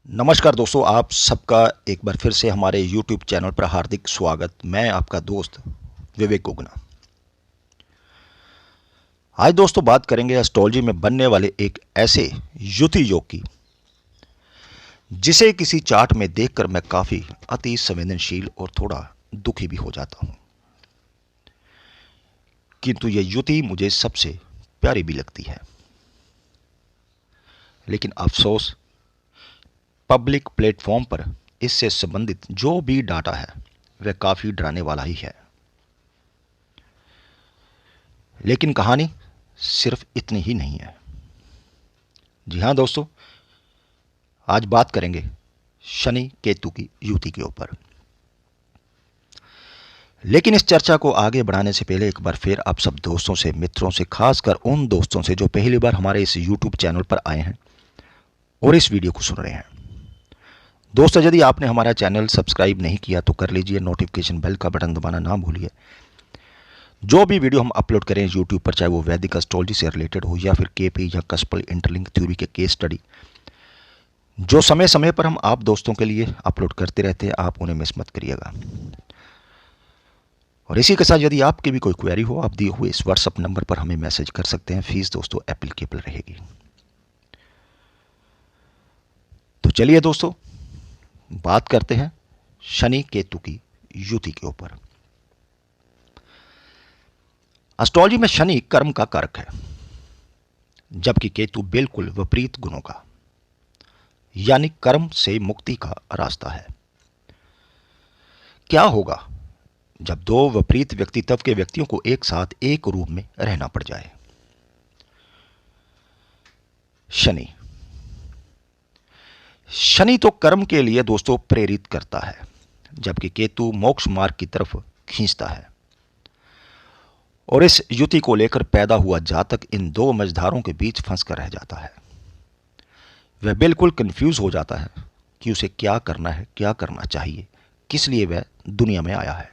नमस्कार दोस्तों, आप सबका एक बार फिर से हमारे YouTube चैनल पर हार्दिक स्वागत। मैं आपका दोस्त विवेक गुगना। आज दोस्तों बात करेंगे एस्ट्रोलॉजी में बनने वाले एक ऐसे युति योग की जिसे किसी चार्ट में देखकर मैं काफ़ी अति संवेदनशील और थोड़ा दुखी भी हो जाता हूँ, किंतु यह युति मुझे सबसे प्यारी भी लगती है। लेकिन अफसोस, पब्लिक प्लेटफॉर्म पर इससे संबंधित जो भी डाटा है वह काफ़ी डराने वाला ही है। लेकिन कहानी सिर्फ इतनी ही नहीं है। जी हाँ दोस्तों, आज बात करेंगे शनि केतु की युति के ऊपर। लेकिन इस चर्चा को आगे बढ़ाने से पहले एक बार फिर आप सब दोस्तों से, मित्रों से, खासकर उन दोस्तों से जो पहली बार हमारे इस YouTube चैनल पर आए हैं और इस वीडियो को सुन रहे हैं, दोस्तों यदि आपने हमारा चैनल सब्सक्राइब नहीं किया तो कर लीजिए। नोटिफिकेशन बेल का बटन दबाना ना भूलिए। जो भी वीडियो हम अपलोड करें यूट्यूब पर, चाहे वो वैदिक एस्ट्रोलॉजी से रिलेटेड हो या फिर केपी या कस्पल इंटरलिंक थ्योरी के केस स्टडी, जो समय समय पर हम आप दोस्तों के लिए अपलोड करते रहते हैं, आप उन्हें मिस मत करिएगा। और इसी के साथ यदि आपकी भी कोई क्वेरी हो, आप दिए हुए इस व्हाट्सएप नंबर पर हमें मैसेज कर सकते हैं। फीस दोस्तों एप्लीकेबल रहेगी। तो चलिए दोस्तों, बात करते हैं शनि केतु की युति के ऊपर। एस्ट्रोलॉजी में शनि कर्म का कारक है, जबकि केतु बिल्कुल विपरीत गुणों का, यानी कर्म से मुक्ति का रास्ता है। क्या होगा जब दो विपरीत व्यक्तित्व के व्यक्तियों को एक साथ एक रूम में रहना पड़ जाए? शनि तो कर्म के लिए दोस्तों प्रेरित करता है, जबकि केतु मोक्ष मार्ग की तरफ खींचता है। और इस युति को लेकर पैदा हुआ जातक इन दो मझधारों के बीच फंस कर रह जाता है। वह बिल्कुल कंफ्यूज हो जाता है कि उसे क्या करना है, क्या करना चाहिए, किस लिए वह दुनिया में आया है।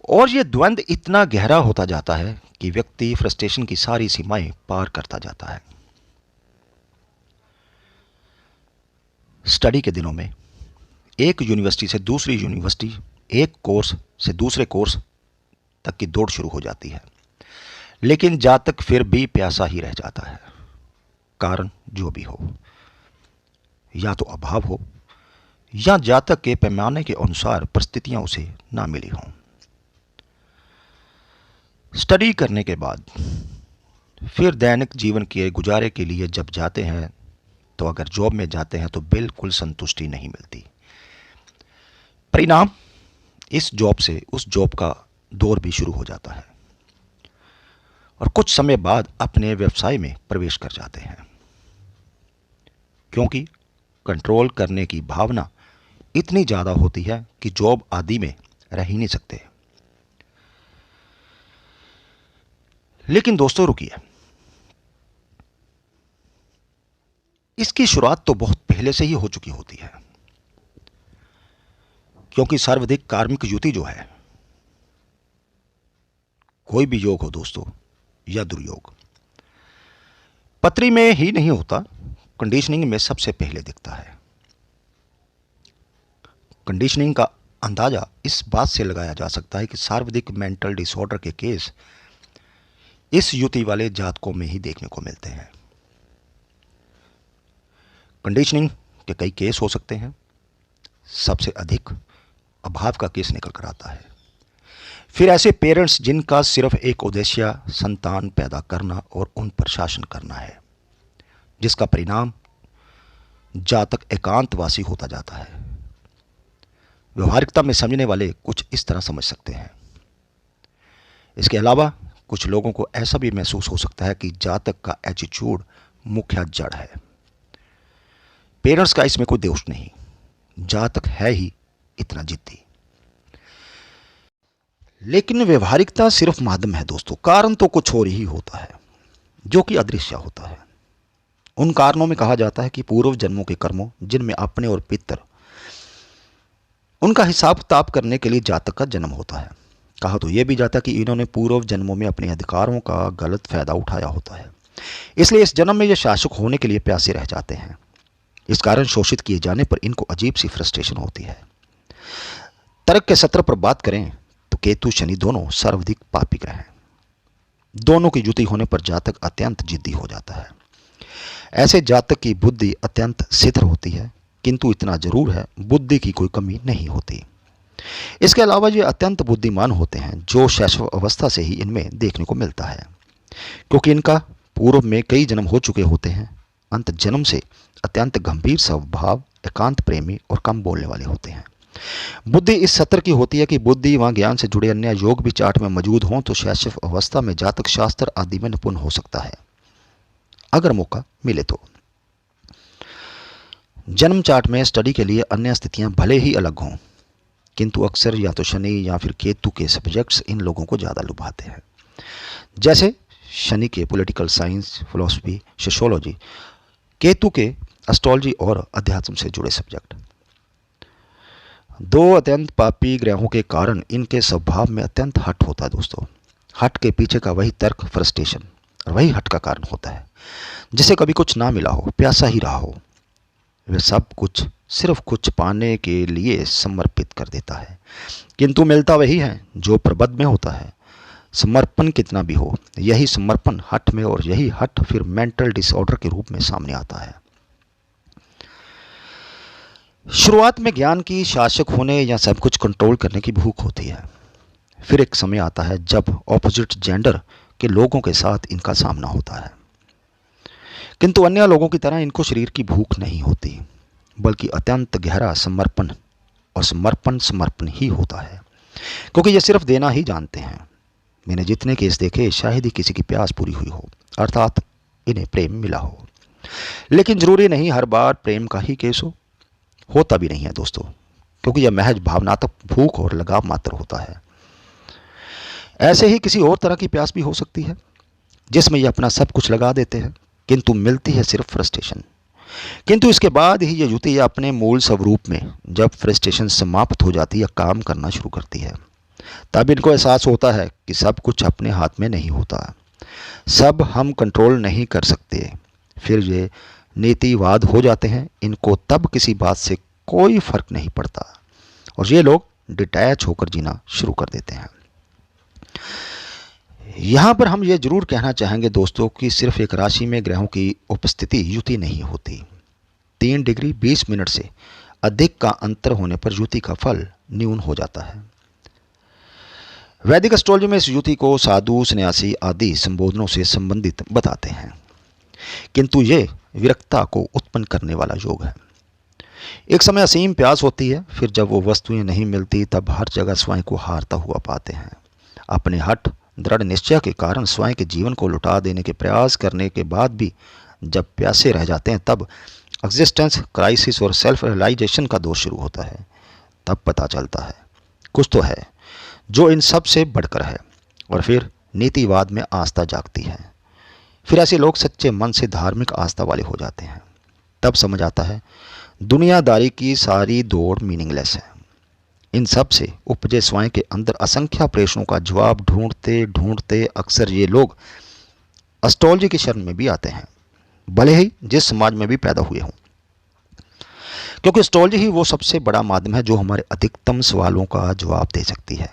और यह द्वंद्व इतना गहरा होता जाता है कि व्यक्ति फ्रस्ट्रेशन की सारी सीमाएं पार करता जाता है। स्टडी के दिनों में एक यूनिवर्सिटी से दूसरी यूनिवर्सिटी, एक कोर्स से दूसरे कोर्स तक की दौड़ शुरू हो जाती है, लेकिन जातक फिर भी प्यासा ही रह जाता है। कारण जो भी हो, या तो अभाव हो या जातक के पैमाने के अनुसार परिस्थितियां उसे ना मिली हों। स्टडी करने के बाद फिर दैनिक जीवन के गुजारे के लिए जब जाते हैं, तो अगर जॉब में जाते हैं तो बिल्कुल संतुष्टि नहीं मिलती। परिणाम, इस जॉब से उस जॉब का दौर भी शुरू हो जाता है और कुछ समय बाद अपने व्यवसाय में प्रवेश कर जाते हैं, क्योंकि कंट्रोल करने की भावना इतनी ज़्यादा होती है कि जॉब आदि में रह ही नहीं सकते। लेकिन दोस्तों रुकिए, इसकी शुरुआत तो बहुत पहले से ही हो चुकी होती है, क्योंकि सर्वाधिक कार्मिक युति जो है, कोई भी योग हो दोस्तों या दुर्योग, पत्री में ही नहीं होता, कंडीशनिंग में सबसे पहले दिखता है। कंडीशनिंग का अंदाजा इस बात से लगाया जा सकता है कि सर्वाधिक मेंटल डिसऑर्डर के केस इस युति वाले जातकों में ही देखने को मिलते हैं। कंडीशनिंग के कई केस हो सकते हैं। सबसे अधिक अभाव का केस निकल कर आता है। फिर ऐसे पेरेंट्स जिनका सिर्फ एक उद्देश्य संतान पैदा करना और उन पर शासन करना है, जिसका परिणाम जातक एकांतवासी होता जाता है। व्यवहारिकता में समझने वाले कुछ इस तरह समझ सकते हैं। इसके अलावा कुछ लोगों को ऐसा भी महसूस हो सकता है कि जातक का एटीट्यूड मुख्य जड़ है। पेरेंट्स का इसमें कोई दोष नहीं, जातक है ही इतना जिद्दी। लेकिन व्यवहारिकता सिर्फ माध्यम है दोस्तों, कारण तो कुछ और ही होता है जो कि अदृश्य होता है। उन कारणों में कहा जाता है कि पूर्व जन्मों के कर्मों, जिनमें अपने और पितर, उनका हिसाब किताब करने के लिए जातक का जन्म होता है। कहा तो यह भी जाता है कि इन्होंने पूर्व जन्मों में अपने अधिकारों का गलत फायदा उठाया होता है, इसलिए इस जन्म में ये शासक होने के लिए प्यासे रह जाते हैं। इस कारण शोषित किए जाने पर इनको अजीब सी फ्रस्ट्रेशन होती है। तर्क के सत्र पर बात करें तो केतु शनि दोनों सर्वाधिक पापी ग्रह हैं। दोनों की युति होने पर जातक अत्यंत जिद्दी हो जाता है। ऐसे जातक की बुद्धि अत्यंत स्थिर होती है, किंतु इतना जरूर है बुद्धि की कोई कमी नहीं होती। इसके अलावा ये अत्यंत बुद्धिमान होते हैं, जो शैशव अवस्था से ही इनमें देखने को मिलता है, क्योंकि इनका पूर्व में कई जन्म हो चुके होते हैं। अंत जन्म से अत्यंत गंभीर स्वभाव, एकांत प्रेमी और कम बोलने वाले होते हैं। बुद्धि इस सत्र की होती है कि बुद्धि व ज्ञान से जुड़े अन्य योग भी चार्ट में मौजूद हों तो शैशव अवस्था में जातक शास्त्र आदि में निपुण हो सकता है, अगर मौका मिले तो। जन्म चार्ट में स्टडी के लिए अन्य स्थितियां भले ही अलग हों, किंतु अक्सर या तो शनि या फिर केतु के सब्जेक्ट्स इन लोगों को ज़्यादा लुभाते हैं। जैसे शनि के political science, philosophy, sociology, Ketu के एस्ट्रोलॉजी और अध्यात्म से जुड़े सब्जेक्ट। दो अत्यंत पापी ग्रहों के कारण इनके स्वभाव में अत्यंत हट होता है दोस्तों। हट के पीछे का वही तर्क फ्रस्ट्रेशन, और वही हट का कारण होता है। जिसे कभी कुछ ना मिला हो, प्यासा ही रहा हो, वह सब कुछ सिर्फ कुछ पाने के लिए समर्पित कर देता है, किंतु मिलता वही है जो प्रबंध में होता है। समर्पण कितना भी हो, यही समर्पण हट में, और यही हट फिर मेंटल डिसऑर्डर के रूप में सामने आता है। शुरुआत में ज्ञान की, शासक होने या सब कुछ कंट्रोल करने की भूख होती है। फिर एक समय आता है जब ऑपोजिट जेंडर के लोगों के साथ इनका सामना होता है, किंतु अन्य लोगों की तरह इनको शरीर की भूख नहीं होती, बल्कि अत्यंत गहरा समर्पण, और समर्पण ही होता है, क्योंकि ये सिर्फ देना ही जानते हैं। मैंने जितने केस देखे, शायद ही किसी की प्यास पूरी हुई हो, अर्थात इन्हें प्रेम मिला हो। लेकिन जरूरी नहीं हर बार प्रेम का ही केस होता भी नहीं है दोस्तों, क्योंकि यह महज भावनात्मक भूख और लगाव मात्र होता है। ऐसे ही किसी और तरह की प्यास भी हो सकती है, जिसमें ये अपना सब कुछ लगा देते हैं, किंतु मिलती है सिर्फ फ्रस्ट्रेशन। किंतु इसके बाद ही ये युति अपने मूल स्वरूप में, जब फ्रस्ट्रेशन समाप्त हो जाती है, काम करना शुरू करती है, तब इनको एहसास होता है कि सब कुछ अपने हाथ में नहीं होता, सब हम कंट्रोल नहीं कर सकते। फिर ये नीतिवाद हो जाते हैं। इनको तब किसी बात से कोई फर्क नहीं पड़ता, और ये लोग डिटैच होकर जीना शुरू कर देते हैं। यहां पर हम ये जरूर कहना चाहेंगे दोस्तों कि सिर्फ एक राशि में ग्रहों की उपस्थिति युति नहीं होती। 3 डिग्री 20 मिनट से अधिक का अंतर होने पर युति का फल न्यून हो जाता है। वैदिक एस्ट्रोलॉजी में इस युति को साधु, सन्यासी आदि संबोधनों से संबंधित बताते हैं, किंतु ये विरक्ता को उत्पन्न करने वाला योग है। एक समय असीम प्यास होती है, फिर जब वो वस्तुएं नहीं मिलती तब हर जगह स्वयं को हारता हुआ पाते हैं। अपने हठ, दृढ़ निश्चय के कारण स्वयं के जीवन को लुटा देने के प्रयास करने के बाद भी जब प्यासे रह जाते हैं, तब एग्जिस्टेंस क्राइसिस और सेल्फ रियलाइजेशन का दौर शुरू होता है। तब पता चलता है कुछ तो है जो इन सब से बढ़कर है, और फिर नीतिवाद में आस्था जागती है। फिर ऐसे लोग सच्चे मन से धार्मिक आस्था वाले हो जाते हैं। तब समझ आता है दुनियादारी की सारी दौड़ मीनिंगलेस है। इन सब से उपजे स्वयं के अंदर असंख्य प्रश्नों का जवाब ढूंढते ढूंढते अक्सर ये लोग एस्ट्रोलॉजी की शरण में भी आते हैं, भले ही जिस समाज में भी पैदा हुए हों, क्योंकि एस्ट्रोलॉजी ही वो सबसे बड़ा माध्यम है जो हमारे अधिकतम सवालों का जवाब दे सकती है।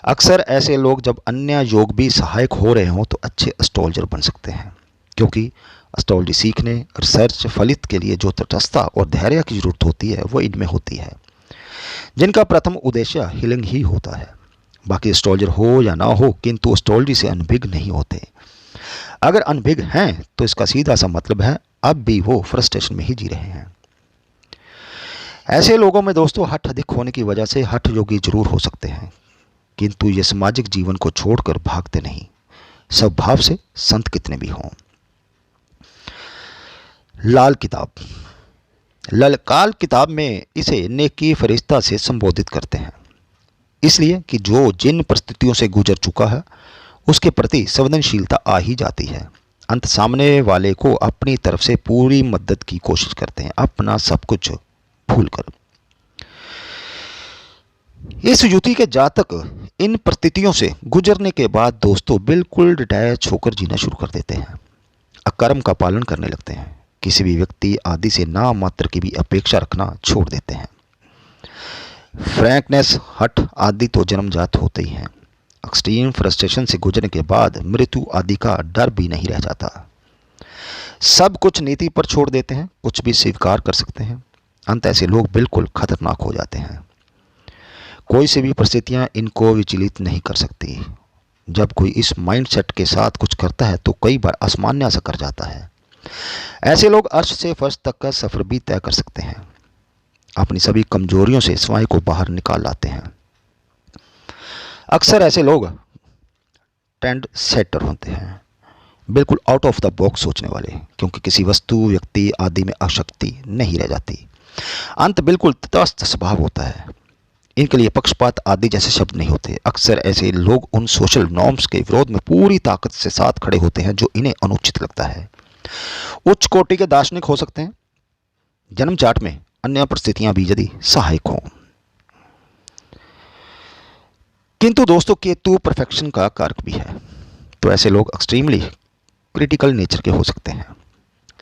अक्सर ऐसे लोग जब अन्य योग भी सहायक हो रहे हों तो अच्छे एस्ट्रोलॉजर बन सकते हैं, क्योंकि एस्ट्रोलॉजी सीखने, रिसर्च, फलित के लिए जो तटस्थता और धैर्य की जरूरत होती है वो इनमें होती है, जिनका प्रथम उद्देश्य हीलिंग ही होता है। बाकी एस्ट्रोलॉजर हो या ना हो, किंतु एस्ट्रोलॉजी से अनभिज्ञ नहीं होते। अगर अनभिज्ञ हैं तो इसका सीधा सा मतलब है अब भी वो फ्रस्ट्रेशन में ही जी रहे हैं। ऐसे लोगों में दोस्तों हठ अधिक होने की वजह से हठ योगी जरूर हो सकते हैं, किंतु ये सामाजिक जीवन को छोड़कर भागते नहीं, स्वभाव से संत कितने भी हों। लाल किताब, ललकाल किताब में इसे नेकी फरिश्ता से संबोधित करते हैं, इसलिए कि जो जिन परिस्थितियों से गुजर चुका है उसके प्रति संवेदनशीलता आ ही जाती है। अंत सामने वाले को अपनी तरफ से पूरी मदद की कोशिश करते हैं, अपना सब कुछ भूलकर। इस युति के जातक इन परिस्थितियों से गुजरने के बाद दोस्तों बिल्कुल डिटैच होकर जीना शुरू कर देते हैं, अकर्म का पालन करने लगते हैं। किसी भी व्यक्ति आदि से ना मात्र की भी अपेक्षा रखना छोड़ देते हैं। फ्रैंकनेस, हठ आदि तो जन्मजात होते ही हैं। एक्सट्रीम फ्रस्ट्रेशन से गुजरने के बाद मृत्यु आदि का डर भी नहीं रह जाता। सब कुछ नीति पर छोड़ देते हैं, कुछ भी स्वीकार कर सकते हैं। अंत ऐसे लोग बिल्कुल खतरनाक हो जाते हैं। कोई से भी परिस्थितियां इनको विचलित नहीं कर सकती। जब कोई इस माइंडसेट के साथ कुछ करता है तो कई बार असामान्य सा कर जाता है। ऐसे लोग अर्श से फर्श तक का सफर भी तय कर सकते हैं। अपनी सभी कमजोरियों से स्वयं को बाहर निकाल लाते हैं। अक्सर ऐसे लोग ट्रेंड सेटर होते हैं, बिल्कुल आउट ऑफ द बॉक्स सोचने वाले, क्योंकि किसी वस्तु, व्यक्ति आदि में आसक्ति नहीं रह जाती। अंत बिल्कुल तटस्थ स्वभाव होता है। इनके लिए पक्षपात आदि जैसे शब्द नहीं होते। अक्सर ऐसे लोग उन सोशल नॉर्म्स के विरोध में पूरी ताकत से साथ खड़े होते हैं जो इन्हें अनुचित लगता है। उच्च कोटि के दार्शनिक हो सकते हैं, जन्म चार्ट में अन्य परिस्थितियां भी यदि सहायक हों। किंतु दोस्तों, केतु परफेक्शन का कारक भी है, तो ऐसे लोग एक्सट्रीमली क्रिटिकल नेचर के हो सकते हैं।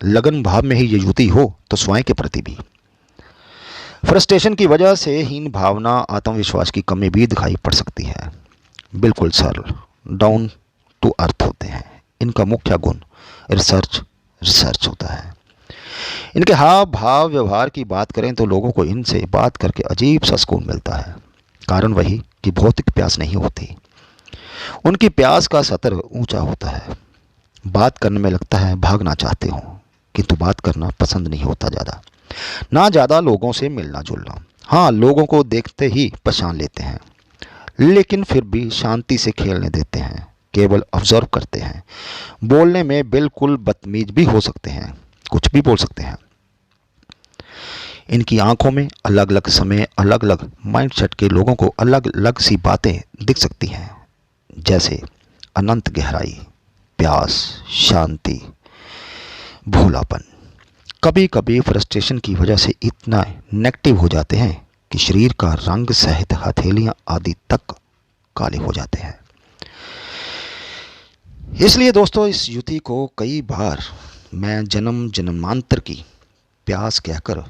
लगन भाव में ही ये युति हो तो स्वयं के प्रति भी। फ्रस्ट्रेशन की वजह से हीन भावना, आत्मविश्वास की कमी भी दिखाई पड़ सकती है। बिल्कुल सरल, डाउन टू अर्थ होते हैं। इनका मुख्य गुण रिसर्च होता है। इनके हाव भाव व्यवहार की बात करें तो लोगों को इनसे बात करके अजीब सा सुकून मिलता है। कारण वही कि भौतिक प्यास नहीं होती, उनकी प्यास का स्तर ऊंचा होता है। बात करने में लगता है भागना चाहते हो, किंतु बात करना पसंद नहीं होता ज़्यादा। ना ज़्यादा लोगों से मिलना जुलना। हाँ, लोगों को देखते ही पहचान लेते हैं, लेकिन फिर भी शांति से खेलने देते हैं, केवल ऑब्जर्व करते हैं। बोलने में बिल्कुल बदतमीज भी हो सकते हैं, कुछ भी बोल सकते हैं। इनकी आंखों में अलग अलग समय, अलग अलग माइंडसेट के लोगों को अलग अलग सी बातें दिख सकती हैं, जैसे अनंत गहराई, प्यास, शांति, भोलापन। कभी कभी फ्रस्ट्रेशन की वजह से इतना नेगेटिव हो जाते हैं कि शरीर का रंग सहित हथेलियां आदि तक काले हो जाते हैं। इसलिए दोस्तों, इस युति को कई बार मैं जन्म जन्मांतर की प्यास कहकर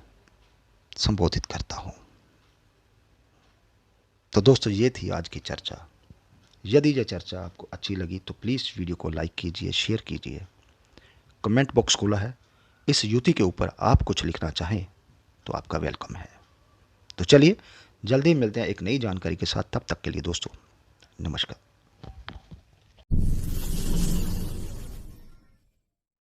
संबोधित करता हूं। तो दोस्तों, ये थी आज की चर्चा। यदि यह चर्चा आपको अच्छी लगी तो प्लीज़ वीडियो को लाइक कीजिए, शेयर कीजिए। कमेंट बॉक्स खुला है, इस युति के ऊपर आप कुछ लिखना चाहें तो आपका वेलकम है। तो चलिए, जल्दी मिलते हैं एक नई जानकारी के साथ। तब तक के लिए दोस्तों, नमस्कार।